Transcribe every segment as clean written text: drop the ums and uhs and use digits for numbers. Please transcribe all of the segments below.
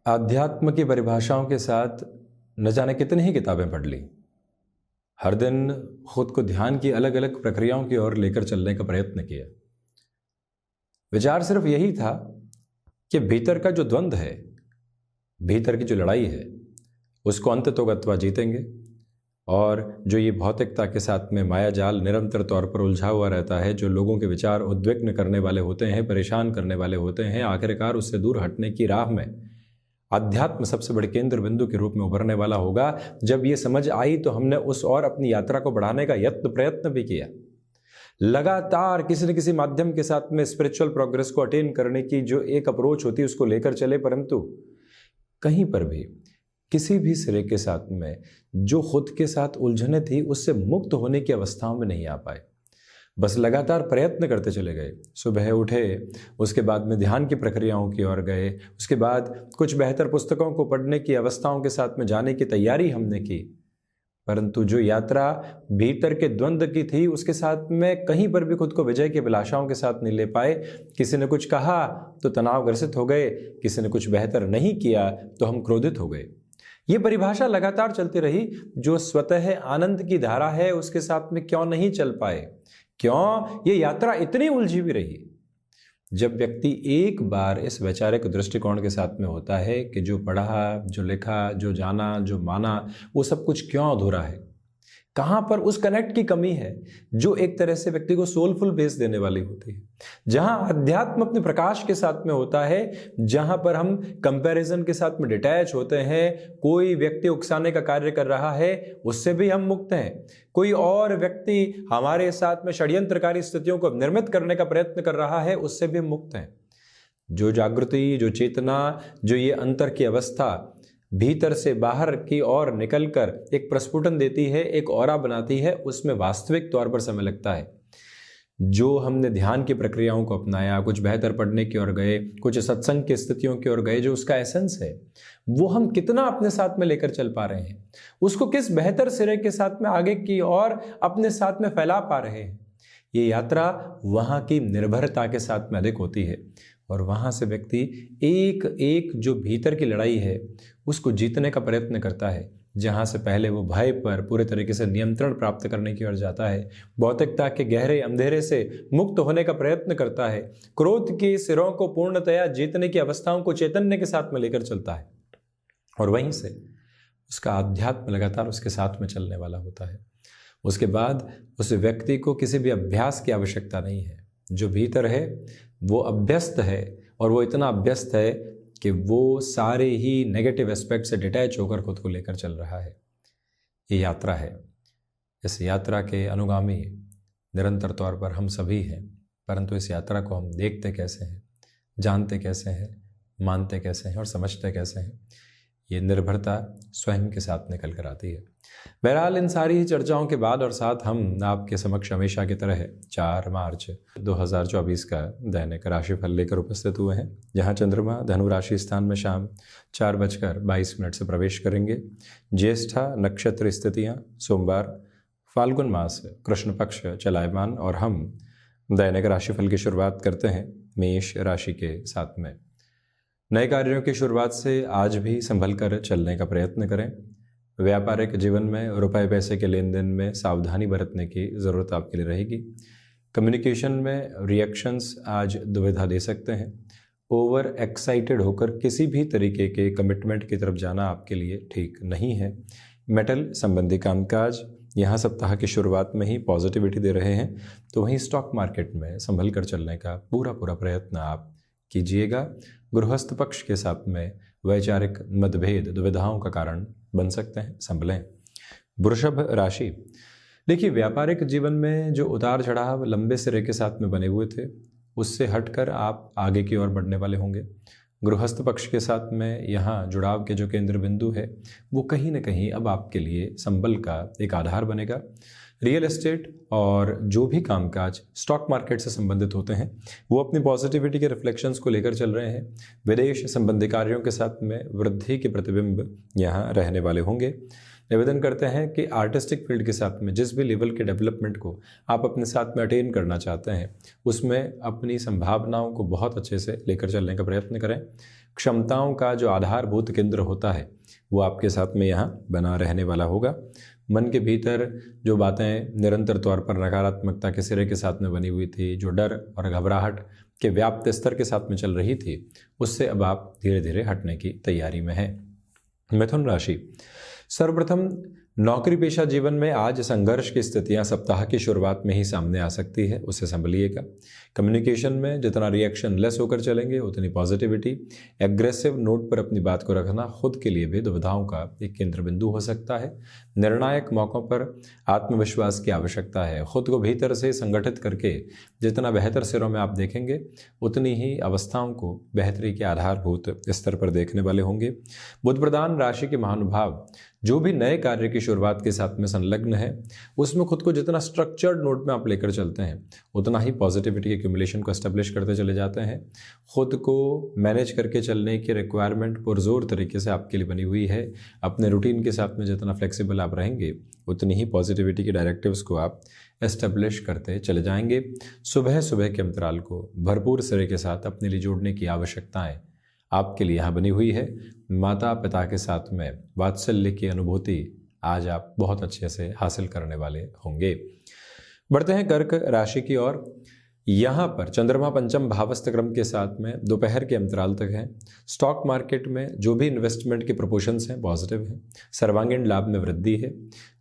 आध्यात्म की परिभाषाओं के साथ न जाने कितनी ही किताबें पढ़ ली। हर दिन खुद को ध्यान की अलग अलग प्रक्रियाओं की ओर लेकर चलने का प्रयत्न किया। विचार सिर्फ यही था कि भीतर का जो द्वंद्व है, भीतर की जो लड़ाई है, उसको अंततोगत्वा जीतेंगे। और जो ये भौतिकता के साथ में माया जाल निरंतर तौर पर उलझा हुआ रहता है, जो लोगों के विचार उद्विग्न करने वाले होते हैं, परेशान करने वाले होते हैं, आखिरकार उससे दूर हटने की राह में अध्यात्म सबसे बड़े केंद्र बिंदु के रूप में उभरने वाला होगा। जब ये समझ आई तो हमने उस और अपनी यात्रा को बढ़ाने का यत्न प्रयत्न भी किया। लगातार किसी न किसी माध्यम के साथ में स्पिरिचुअल प्रोग्रेस को अटेन करने की जो एक अप्रोच होती है उसको लेकर चले, परंतु कहीं पर भी किसी भी सिरे के साथ में जो खुद के साथ उलझने थी उससे मुक्त होने की अवस्थाओं में नहीं आ पाए। बस लगातार प्रयत्न करते चले गए। सुबह उठे, उसके बाद में ध्यान की प्रक्रियाओं की ओर गए, उसके बाद कुछ बेहतर पुस्तकों को पढ़ने की अवस्थाओं के साथ में जाने की तैयारी हमने की, परंतु जो यात्रा भीतर के द्वंद्व की थी उसके साथ में कहीं पर भी खुद को विजय की अभिलाषाओं के साथ नहीं ले पाए। किसी ने कुछ कहा तो तनावग्रसित हो गए, किसी ने कुछ बेहतर नहीं किया तो हम क्रोधित हो गए। ये परिभाषा लगातार चलती रही। जो स्वतः आनंद की धारा है उसके साथ में क्यों नहीं चल पाए, क्यों ये यात्रा इतनी उलझी हुई रही। जब व्यक्ति एक बार इस वैचारिक दृष्टिकोण के साथ में होता है कि जो पढ़ा, जो लिखा, जो जाना, जो माना, वो सब कुछ क्यों अधूरा है, कहाँ पर उस कनेक्ट की कमी है जो एक तरह से व्यक्ति को सोलफुल बेस देने वाली होती है। जहाँ अध्यात्म अपने प्रकाश के साथ में होता है, जहाँ पर हम कंपैरिजन के साथ में डिटैच होते हैं, कोई व्यक्ति उकसाने का कार्य कर रहा है उससे भी हम मुक्त हैं, कोई और व्यक्ति हमारे साथ में षड्यंत्रकारी स्थितियों को निर्मित करने का प्रयत्न कर रहा है उससे भी हम मुक्त हैं। जो जागृति, जो चेतना, जो ये अंतर की अवस्था भीतर से बाहर की ओर निकलकर एक प्रस्फुटन देती है, एक ऑरा बनाती है, उसमें वास्तविक तौर पर समय लगता है। जो हमने ध्यान की प्रक्रियाओं को अपनाया, कुछ बेहतर पढ़ने की ओर गए, कुछ सत्संग की स्थितियों की ओर गए, जो उसका एसेंस है वो हम कितना अपने साथ में लेकर चल पा रहे हैं, उसको किस बेहतर सिरे के साथ में आगे की ओर अपने साथ में फैला पा रहे हैं। ये यात्रा वहाँ की निर्भरता के साथ में अधिक होती है और वहाँ से व्यक्ति एक एक जो भीतर की लड़ाई है उसको जीतने का प्रयत्न करता है। जहाँ से पहले वो भय पर पूरे तरीके से नियंत्रण प्राप्त करने की ओर जाता है, भौतिकता के गहरे अंधेरे से मुक्त होने का प्रयत्न करता है, क्रोध के सिरों को पूर्णतया जीतने की अवस्थाओं को चैतन्य के साथ में लेकर चलता है, और वहीं से उसका अध्यात्म लगातार उसके साथ में चलने वाला होता है। उसके बाद उस व्यक्ति को किसी भी अभ्यास की आवश्यकता नहीं है। जो भीतर है वो अभ्यस्त है, और वो इतना अभ्यस्त है कि वो सारे ही नेगेटिव एस्पेक्ट से डिटैच होकर खुद को लेकर चल रहा है। ये यात्रा है। इस यात्रा के अनुगामी निरंतर तौर पर हम सभी हैं, परंतु इस यात्रा को हम देखते कैसे हैं, जानते कैसे हैं, मानते कैसे हैं और समझते कैसे हैं, ये निर्भरता स्वयं के साथ निकल कर आती है। बहरहाल इन सारी चर्चाओं के बाद और साथ हम आपके समक्ष हमेशा की तरह 4 मार्च 2024 का दैनिक राशिफल लेकर उपस्थित हुए हैं, जहां चंद्रमा धनु राशि स्थान में शाम 4:22 से प्रवेश करेंगे। ज्येष्ठा नक्षत्र स्थितियां सोमवार, फाल्गुन मास कृष्ण पक्ष चलायमान, और हम दैनिक राशिफल की शुरुआत करते हैं मेष राशि के साथ में। नए कार्यों की शुरुआत से आज भी संभल कर चलने का प्रयत्न करें। व्यापारिक जीवन में रुपए पैसे के लेन देन में सावधानी बरतने की ज़रूरत आपके लिए रहेगी। कम्युनिकेशन में रिएक्शंस आज दुविधा दे सकते हैं। ओवर एक्साइटेड होकर किसी भी तरीके के कमिटमेंट की तरफ जाना आपके लिए ठीक नहीं है। मेटल संबंधी कामकाज यहाँ सप्ताह की शुरुआत में ही पॉजिटिविटी दे रहे हैं, तो वहीं स्टॉक मार्केट में संभल कर चलने का पूरा प्रयत्न आप कीजिएगा। गृहस्थ पक्ष के साथ में वैचारिक मतभेद दुविधाओं का कारण बन सकते हैं, संभलें। वृषभ राशि, देखिए व्यापारिक जीवन में जो उतार चढ़ाव लंबे सिरे के साथ में बने हुए थे उससे हटकर आप आगे की ओर बढ़ने वाले होंगे। गृहस्थ पक्ष के साथ में यहाँ जुड़ाव के जो केंद्र बिंदु है वो कहीं ना कहीं अब आपके लिए संबल का एक आधार बनेगा। रियल एस्टेट और जो भी कामकाज स्टॉक मार्केट से संबंधित होते हैं वो अपनी पॉजिटिविटी के रिफ्लेक्शंस को लेकर चल रहे हैं। विदेश संबंधी कार्यों के साथ में वृद्धि के प्रतिबिंब यहाँ रहने वाले होंगे। निवेदन करते हैं कि आर्टिस्टिक फील्ड के साथ में जिस भी लेवल के डेवलपमेंट को आप अपने साथ में अटेन करना चाहते हैं उसमें अपनी संभावनाओं को बहुत अच्छे से लेकर चलने का प्रयत्न करें। क्षमताओं का जो आधारभूत केंद्र होता है वो आपके साथ में यहाँ बना रहने वाला होगा। मन के भीतर जो बातें निरंतर तौर पर नकारात्मकता के सिरे के साथ में बनी हुई थी, जो डर और घबराहट के व्याप्त स्तर के साथ में चल रही थी, उससे अब आप धीरे धीरे हटने की तैयारी में हैं। मिथुन राशि, सर्वप्रथम नौकरी पेशा जीवन में आज संघर्ष की स्थितियां सप्ताह की शुरुआत में ही सामने आ सकती है, उससे संभलिएगा। कम्युनिकेशन में जितना रिएक्शन लेस होकर चलेंगे उतनी पॉजिटिविटी। एग्रेसिव नोट पर अपनी बात को रखना खुद के लिए भी दुविधाओं का एक केंद्र बिंदु हो सकता है। निर्णायक मौक़ों पर आत्मविश्वास की आवश्यकता है। खुद को भीतर से संगठित करके जितना बेहतर सिरों में आप देखेंगे उतनी ही अवस्थाओं को बेहतरी के आधारभूत स्तर पर देखने वाले होंगे। बुध प्रधान राशि के महानुभाव जो भी नए कार्य की शुरुआत के साथ में संलग्न है उसमें खुद को जितना स्ट्रक्चर्ड नोट में आप लेकर चलते हैं उतना ही पॉजिटिविटी के एक्यूमुलेशन को एस्टेब्लिश करते चले जाते हैं। खुद को मैनेज करके चलने की रिक्वायरमेंट पुरजोर तरीके से आपके लिए बनी हुई है। अपने रूटीन के साथ में जितना फ्लेक्सिबल आप रहेंगे उतनी ही पॉजिटिविटी के डायरेक्टिव्स को आप एस्टेब्लिश करते चले जाएंगे। सुबह सुबह के अंतराल को भरपूर सिरे के साथ अपने लिए जोड़ने की आवश्यकताएं आपके लिए यहाँ बनी हुई है। माता पिता के साथ में वात्सल्य की अनुभूति आज आप बहुत अच्छे से हासिल करने वाले होंगे। बढ़ते हैं कर्क राशि की ओर। यहाँ पर चंद्रमा पंचम भावस्थ क्रम के साथ में दोपहर के अंतराल तक है। स्टॉक मार्केट में जो भी इन्वेस्टमेंट के प्रोपोर्शंस हैं पॉजिटिव हैं। सर्वांगीण लाभ में वृद्धि है।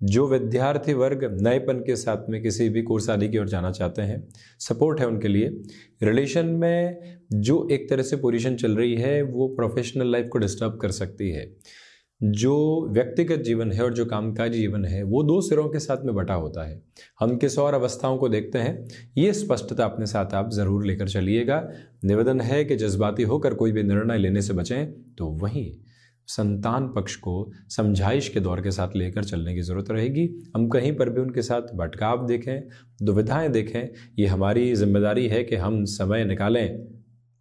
जो विद्यार्थी वर्ग नएपन के साथ में किसी भी कोर्स आदि की ओर जाना चाहते हैं सपोर्ट है उनके लिए। रिलेशन में जो एक तरह से पोजीशन चल रही है वो प्रोफेशनल लाइफ को डिस्टर्ब कर सकती है। जो व्यक्तिगत जीवन है और जो कामकाजी जीवन है वो दो सिरों के साथ में बटा होता है। हम किस और अवस्थाओं को देखते हैं ये स्पष्टता अपने साथ आप ज़रूर लेकर चलिएगा। निवेदन है कि जज्बाती होकर कोई भी निर्णय लेने से बचें, तो वहीं संतान पक्ष को समझाइश के दौर के साथ लेकर चलने की ज़रूरत रहेगी। हम कहीं पर भी उनके साथ भटकाव देखें, दुविधाएं देखें, ये हमारी जिम्मेदारी है कि हम समय निकालें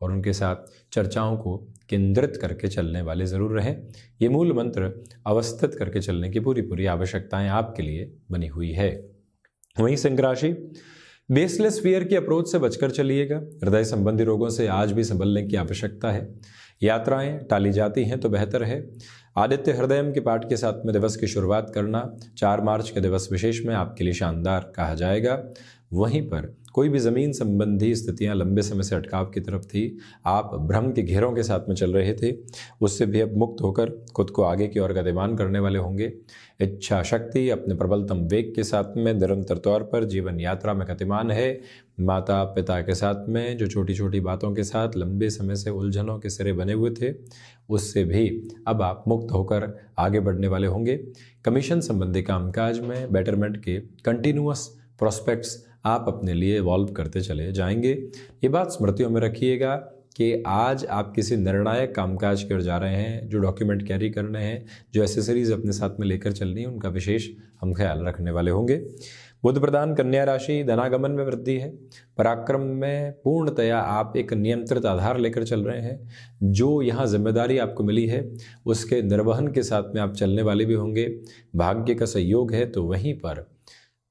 और उनके साथ चर्चाओं को केंद्रित करके चलने वाले ज़रूर रहें। ये मूल मंत्र अवस्थित करके चलने की पूरी आवश्यकताएं आपके लिए बनी हुई है। वहीं सिंह राशि, बेसलेस फियर की अप्रोच से बचकर चलिएगा। हृदय संबंधी रोगों से आज भी संभलने की आवश्यकता है। यात्राएं टाली जाती हैं तो बेहतर है। आदित्य हृदयम के पाठ के साथ में दिवस की शुरुआत करना 4 मार्च के दिवस विशेष में आपके लिए शानदार कहा जाएगा। वहीं पर कोई भी ज़मीन संबंधी स्थितियां लंबे समय से अटकाव की तरफ थी, आप भ्रम के घेरों के साथ में चल रहे थे, उससे भी अब मुक्त होकर खुद को आगे की ओर गतिमान करने वाले होंगे। इच्छा शक्ति अपने प्रबलतम वेग के साथ में निरंतर तौर पर जीवन यात्रा में गतिमान है। माता पिता के साथ में जो छोटी छोटी बातों के साथ लंबे समय से उलझनों के सिरे बने हुए थे उससे भी अब आप मुक्त होकर आगे बढ़ने वाले होंगे। कमीशन संबंधी कामकाज में बेटरमेंट के कंटिन्यूअस प्रोस्पेक्ट्स आप अपने लिए इवॉल्व करते चले जाएंगे। ये बात स्मृतियों में रखिएगा कि आज आप किसी निर्णायक कामकाज की ओर जा रहे हैं। जो डॉक्यूमेंट कैरी करने हैं, जो एसेसरीज अपने साथ में लेकर चलनी है, उनका विशेष हम ख्याल रखने वाले होंगे। बुध प्रधान कन्या राशि, धनागमन में वृद्धि है। पराक्रम में पूर्णतया आप एक नियंत्रित आधार लेकर चल रहे हैं। जो यहाँ जिम्मेदारी आपको मिली है उसके निर्वहन के साथ में आप चलने वाले भी होंगे। भाग्य का सहयोग है, तो वहीं पर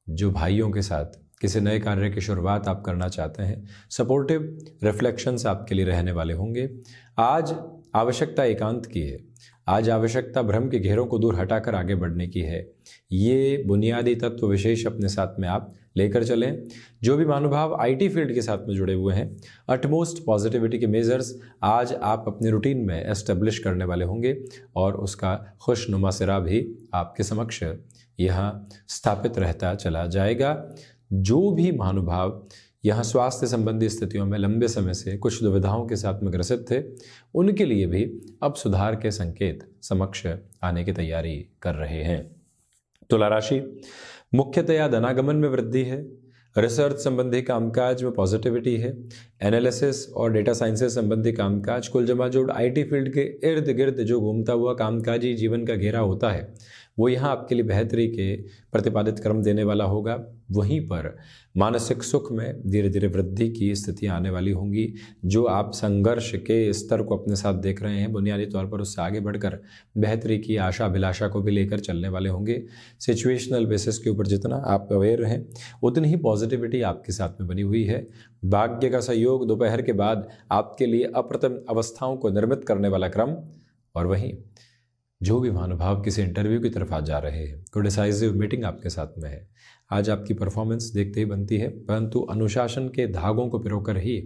जो भाइयों के साथ किसी नए कार्य की शुरुआत आप करना चाहते हैं, सपोर्टिव रिफ्लेक्शंस आपके लिए रहने वाले होंगे। आज आवश्यकता एकांत की है। आज आवश्यकता भ्रम के घेरों को दूर हटाकर आगे बढ़ने की है। ये बुनियादी तत्व विशेष अपने साथ में आप लेकर चलें। जो भी महानुभाव आईटी फील्ड के साथ में जुड़े हुए हैं, अटमोस्ट पॉजिटिविटी के मेजर्स आज आप अपने रूटीन में एस्टेब्लिश करने वाले होंगे और उसका खुशनुमा सिरा भी आपके समक्ष यहाँ स्थापित रहता चला जाएगा। जो भी महानुभाव यहाँ स्वास्थ्य संबंधी स्थितियों में लंबे समय से कुछ दुविधाओं के साथ में ग्रसित थे, उनके लिए भी अब सुधार के संकेत समक्ष आने की तैयारी कर रहे हैं। तुला राशि, मुख्यतया धनागमन में वृद्धि है। रिसर्च संबंधी कामकाज में पॉजिटिविटी है। एनालिसिस और डेटा साइंसेस संबंधी कामकाज, कुल जमा जोड़ आईटी फील्ड के इर्द गिर्द जो घूमता हुआ कामकाजी जीवन का घेरा होता है वो यहाँ आपके लिए बेहतरी के प्रतिपादित क्रम देने वाला होगा। वहीं पर मानसिक सुख में धीरे धीरे वृद्धि की स्थितियाँ आने वाली होंगी। जो आप संघर्ष के स्तर को अपने साथ देख रहे हैं, बुनियादी तौर पर उससे आगे बढ़कर बेहतरी की आशा अभिलाषा को भी लेकर चलने वाले होंगे। सिचुएशनल बेसिस के ऊपर जितना आप अवेयर रहें, उतनी ही पॉजिटिविटी आपके साथ में बनी हुई है। भाग्य का सहयोग दोपहर के बाद आपके लिए अप्रतिम अवस्थाओं को निर्मित करने वाला क्रम। और वहीं जो भी महानुभाव किसी इंटरव्यू की तरफ आज जा रहे हैं, कोई डिसाइसिव मीटिंग आपके साथ में है, आज आपकी परफॉर्मेंस देखते ही बनती है, परंतु अनुशासन के धागों को पिरोकर ही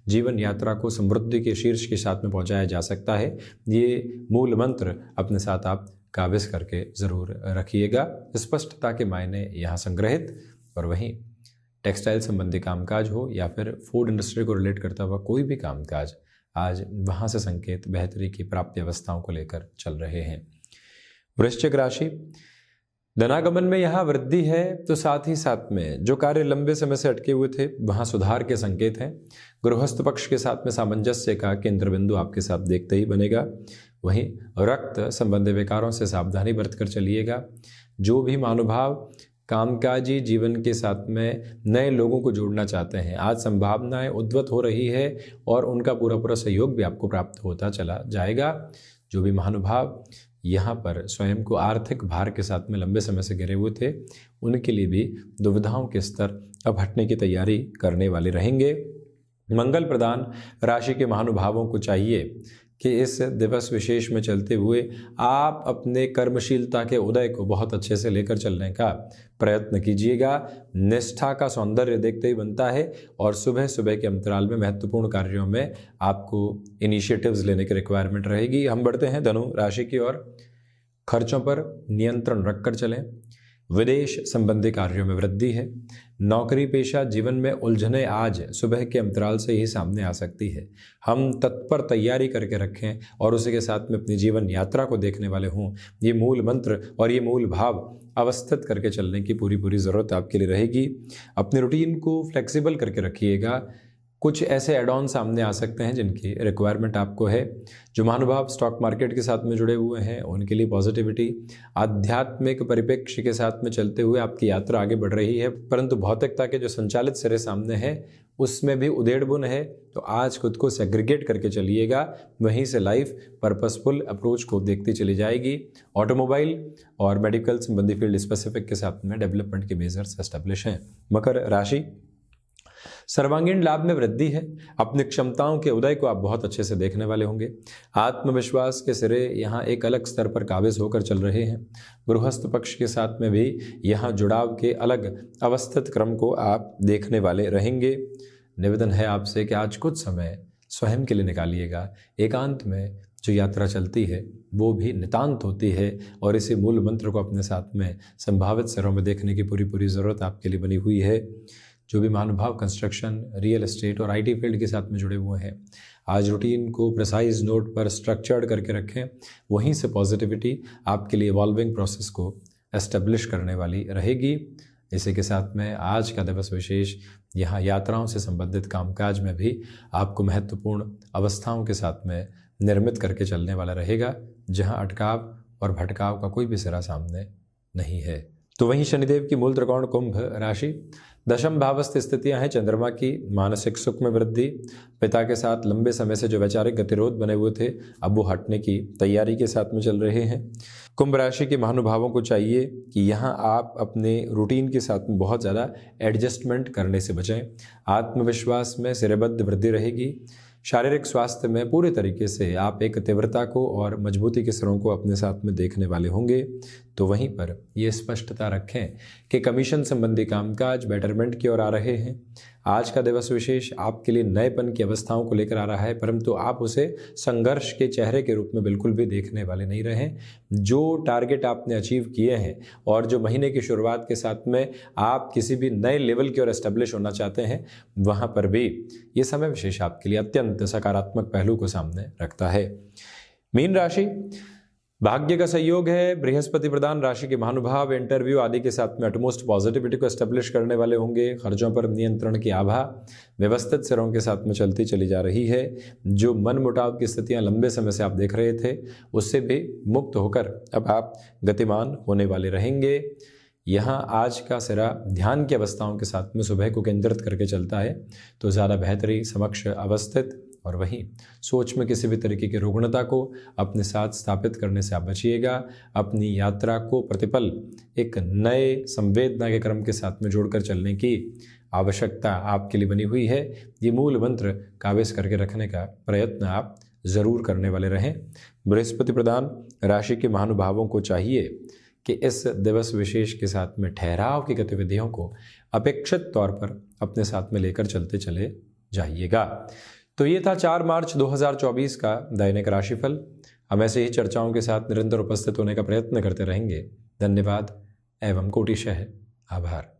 जीवन यात्रा को समृद्धि के शीर्ष के साथ में पहुंचाया जा सकता है। ये मूल मंत्र अपने साथ आप काबिज करके ज़रूर रखिएगा। स्पष्टता के मायने यहाँ संग्रहित। और वहीं टेक्सटाइल संबंधी कामकाज हो या फिर फूड इंडस्ट्री को रिलेट करता हुआ कोई भी कामकाज, आज वहाँ से संकेत बेहतरी की प्राप्ति अवस्थाओं को लेकर चल रहे हैं। वृश्चिक राशि, धनागमन में यहाँ वृद्धि है, तो साथ ही साथ में जो कार्य लंबे समय से अटके हुए थे वहाँ सुधार के संकेत हैं। गृहस्थ पक्ष के साथ में सामंजस्य का केंद्र बिंदु आपके साथ देखते ही बनेगा। वहीं रक्त संबंधी विकारों से सावधानी बरतकर चलिएगा। जो भी महानुभाव कामकाजी जीवन के साथ में नए लोगों को जोड़ना चाहते हैं, आज संभावनाएं उद्भूत हो रही है और उनका पूरा पूरा सहयोग भी आपको प्राप्त होता चला जाएगा। जो भी महानुभाव यहाँ पर स्वयं को आर्थिक भार के साथ में लंबे समय से घिरे हुए थे, उनके लिए भी दुविधाओं के स्तर अब हटने की तैयारी करने वाले रहेंगे। मंगल प्रदान राशि के महानुभावों को चाहिए कि इस दिवस विशेष में चलते हुए आप अपने कर्मशीलता के उदय को बहुत अच्छे से लेकर चलने का प्रयत्न कीजिएगा। निष्ठा का सौंदर्य देखते ही बनता है और सुबह सुबह के अंतराल में महत्वपूर्ण कार्यों में आपको इनिशिएटिव्स लेने की रिक्वायरमेंट रहेगी। हम बढ़ते हैं धनु राशि की ओर। खर्चों पर नियंत्रण रखकर चलें। विदेश संबंधी कार्यों में वृद्धि है। नौकरी पेशा जीवन में उलझने आज सुबह के अंतराल से ही सामने आ सकती है। हम तत्पर तैयारी करके रखें और उसी के साथ में अपनी जीवन यात्रा को देखने वाले हों। ये मूल मंत्र और ये मूल भाव अवस्थित करके चलने की पूरी ज़रूरत आपके लिए रहेगी। अपने रूटीन को फ्लेक्सिबल करके रखिएगा। कुछ ऐसे एड ऑन सामने आ सकते हैं जिनकी रिक्वायरमेंट आपको है। जो महानुभाव स्टॉक मार्केट के साथ में जुड़े हुए हैं उनके लिए पॉजिटिविटी, आध्यात्मिक परिप्रेक्ष्य के साथ में चलते हुए आपकी यात्रा आगे बढ़ रही है, परंतु भौतिकता के जो संचालित सिरे सामने हैं उसमें भी उधेड़ बुन है। तो आज खुद को सेग्रीगेट करके चलिएगा, वहीं से लाइफ पर्पसफुल अप्रोच को देखती चली जाएगी। ऑटोमोबाइल और मेडिकल संबंधी फील्ड स्पेसिफिक के साथ में डेवलपमेंट के मेजर्स एस्टेब्लिश हैं। मकर राशि, सर्वांगीण लाभ में वृद्धि है। अपनी क्षमताओं के उदय को आप बहुत अच्छे से देखने वाले होंगे। आत्मविश्वास के सिरे यहाँ एक अलग स्तर पर काबिज होकर चल रहे हैं। गृहस्थ पक्ष के साथ में भी यहाँ जुड़ाव के अलग अवस्थित क्रम को आप देखने वाले रहेंगे। निवेदन है आपसे कि आज कुछ समय स्वयं के लिए निकालिएगा। एकांत में जो यात्रा चलती है वो भी नितांत होती है और इसी मूल मंत्र को अपने साथ में संभावित सिरों में देखने की पूरी ज़रूरत आपके लिए बनी हुई है। जो भी महानुभाव कंस्ट्रक्शन, रियल एस्टेट और आईटी फील्ड के साथ में जुड़े हुए हैं, आज रूटीन को प्रिसाइज नोट पर स्ट्रक्चर्ड करके रखें। वहीं से पॉजिटिविटी आपके लिए इवॉल्विंग प्रोसेस को एस्टेब्लिश करने वाली रहेगी। इसी के साथ में आज का दिवस विशेष यहाँ यात्राओं से संबंधित कामकाज में भी आपको महत्वपूर्ण अवस्थाओं के साथ में निर्मित करके चलने वाला रहेगा, जहाँ अटकाव और भटकाव का कोई भी सिरा सामने नहीं है। तो वहीं शनिदेव की मूल त्रिकोण कुंभ राशि, दशम भावस्थ स्थितियां हैं। चंद्रमा की मानसिक सुख में वृद्धि, पिता के साथ लंबे समय से जो वैचारिक गतिरोध बने हुए थे अब वो हटने की तैयारी के साथ में चल रहे हैं। कुंभ राशि के महानुभावों को चाहिए कि यहाँ आप अपने रूटीन के साथ में बहुत ज़्यादा एडजस्टमेंट करने से बचें। आत्मविश्वास में सिरेबद्ध वृद्धि रहेगी। शारीरिक स्वास्थ्य में पूरे तरीके से आप एक तीव्रता को और मजबूती के सिरों को अपने साथ में देखने वाले होंगे। तो वहीं पर ये स्पष्टता रखें कि कमीशन संबंधी कामकाज बेटरमेंट की ओर आ रहे हैं। आज का दिवस विशेष आपके लिए नएपन की अवस्थाओं को लेकर आ रहा है, परंतु आप उसे संघर्ष के चेहरे के रूप में बिल्कुल भी देखने वाले नहीं रहे। जो टारगेट आपने अचीव किए हैं और जो महीने की शुरुआत के साथ में आप किसी भी नए लेवल की ओर एस्टेब्लिश होना चाहते हैं, वहाँ पर भी ये समय विशेष आपके लिए अत्यंत सकारात्मक पहलू को सामने रखता है। मीन राशि, भाग्य का सहयोग है। बृहस्पति प्रधान राशि के महानुभाव इंटरव्यू आदि के साथ में अटमोस्ट पॉजिटिविटी को एस्टेब्लिश करने वाले होंगे। खर्चों पर नियंत्रण की आभा व्यवस्थित सिरों के साथ में चलती चली जा रही है। जो मन मुटाव की स्थितियां लंबे समय से आप देख रहे थे उससे भी मुक्त होकर अब आप गतिमान होने वाले रहेंगे। यहाँ आज का सिरा ध्यान की अवस्थाओं के साथ में सुबह को केंद्रित करके चलता है तो ज़्यादा बेहतरी समक्ष अवस्थित, और वहीं सोच में किसी भी तरीके की रुग्णता को अपने साथ स्थापित करने से आप बचिएगा। अपनी यात्रा को प्रतिपल एक नए संवेदना के क्रम के साथ में जोड़कर चलने की आवश्यकता आपके लिए बनी हुई है। ये मूल मंत्र काबिज करके रखने का प्रयत्न आप ज़रूर करने वाले रहें। बृहस्पति प्रधान राशि के महानुभावों को चाहिए कि इस दिवस विशेष के साथ में ठहराव की गतिविधियों को अपेक्षित तौर पर अपने साथ में लेकर चलते चले जाइएगा। तो ये था 4 मार्च 2024 का दैनिक राशिफल। हम ऐसे ही चर्चाओं के साथ निरंतर उपस्थित होने का प्रयत्न करते रहेंगे। धन्यवाद एवं कोटिशः आभार।